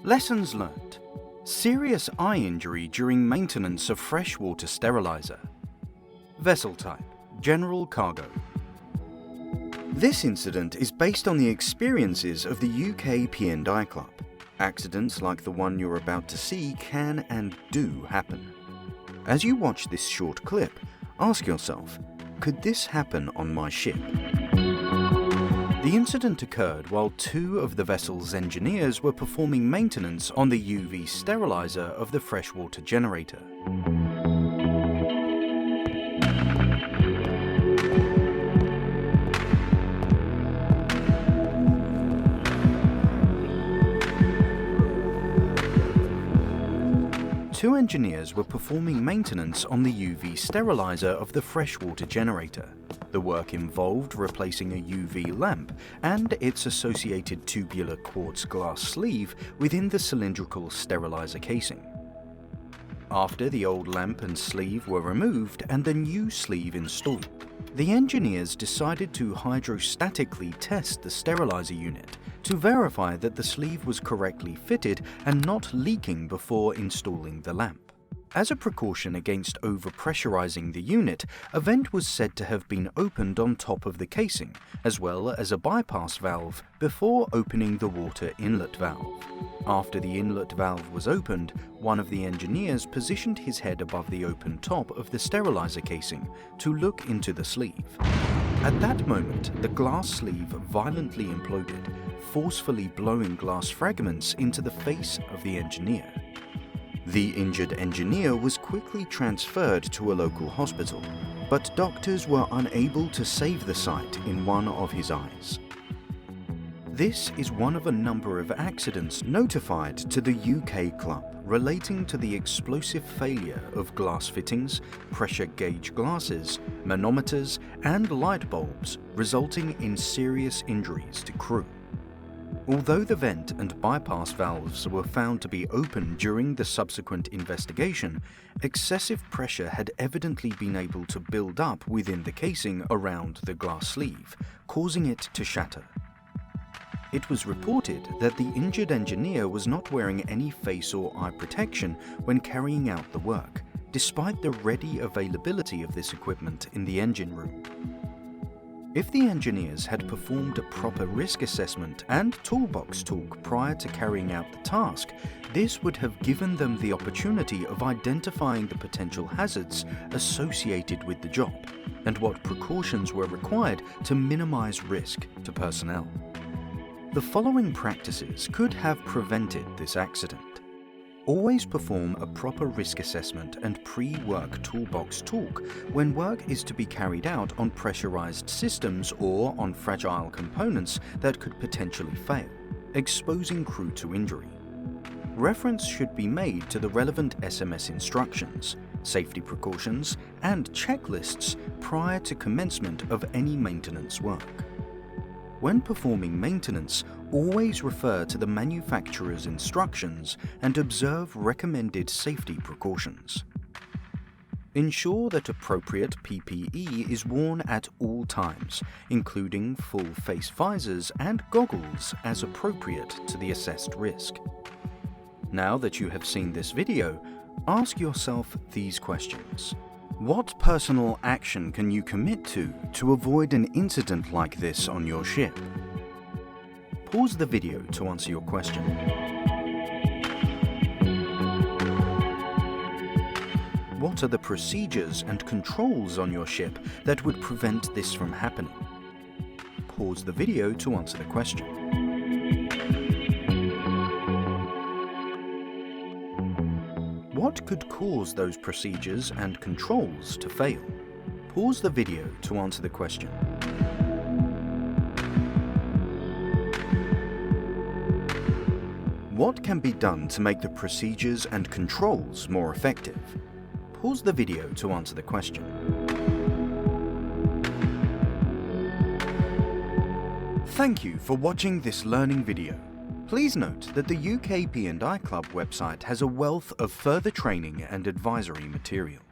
Lessons learned. Serious eye injury during maintenance of freshwater steriliser. Vessel type: general cargo. This incident is based on the experiences of the UK P&I Club. Accidents like the one you're about to see can and do happen. As you watch this short clip, ask yourself, could this happen on my ship? The incident occurred while two of the vessel's engineers were performing maintenance on the UV steriliser of the freshwater generator. Two engineers were performing maintenance on the UV steriliser of the freshwater generator. The work involved replacing a UV lamp and its associated tubular quartz glass sleeve within the cylindrical steriliser casing. After the old lamp and sleeve were removed and the new sleeve installed, the engineers decided to hydrostatically test the steriliser unit to verify that the sleeve was correctly fitted and not leaking before installing the lamp. As a precaution against overpressurizing the unit, a vent was said to have been opened on top of the casing, as well as a bypass valve before opening the water inlet valve. After the inlet valve was opened, one of the engineers positioned his head above the open top of the steriliser casing to look into the sleeve. At that moment, the glass sleeve violently imploded, forcefully blowing glass fragments into the face of the engineer. The injured engineer was quickly transferred to a local hospital, but doctors were unable to save the sight in one of his eyes. This is one of a number of accidents notified to the UK Club relating to the explosive failure of glass fittings, pressure gauge glasses, manometers, and light bulbs, resulting in serious injuries to crew. Although the vent and bypass valves were found to be open during the subsequent investigation, excessive pressure had evidently been able to build up within the casing around the glass sleeve, causing it to shatter. It was reported that the injured engineer was not wearing any face or eye protection when carrying out the work, despite the ready availability of this equipment in the engine room. If the engineers had performed a proper risk assessment and toolbox talk prior to carrying out the task, this would have given them the opportunity of identifying the potential hazards associated with the job and what precautions were required to minimize risk to personnel. The following practices could have prevented this accident. Always perform a proper risk assessment and pre-work toolbox talk when work is to be carried out on pressurized systems or on fragile components that could potentially fail, exposing crew to injury. Reference should be made to the relevant SMS instructions, safety precautions, and checklists prior to commencement of any maintenance work. When performing maintenance, always refer to the manufacturer's instructions and observe recommended safety precautions. Ensure that appropriate PPE is worn at all times, including full face visors and goggles as appropriate to the assessed risk. Now that you have seen this video, ask yourself these questions. What personal action can you commit to avoid an incident like this on your ship? Pause the video to answer your question. What are the procedures and controls on your ship that would prevent this from happening? Pause the video to answer the question. What could cause those procedures and controls to fail? Pause the video to answer the question. What can be done to make the procedures and controls more effective? Pause the video to answer the question. Thank you for watching this learning video. Please note that the UK P&I Club website has a wealth of further training and advisory material.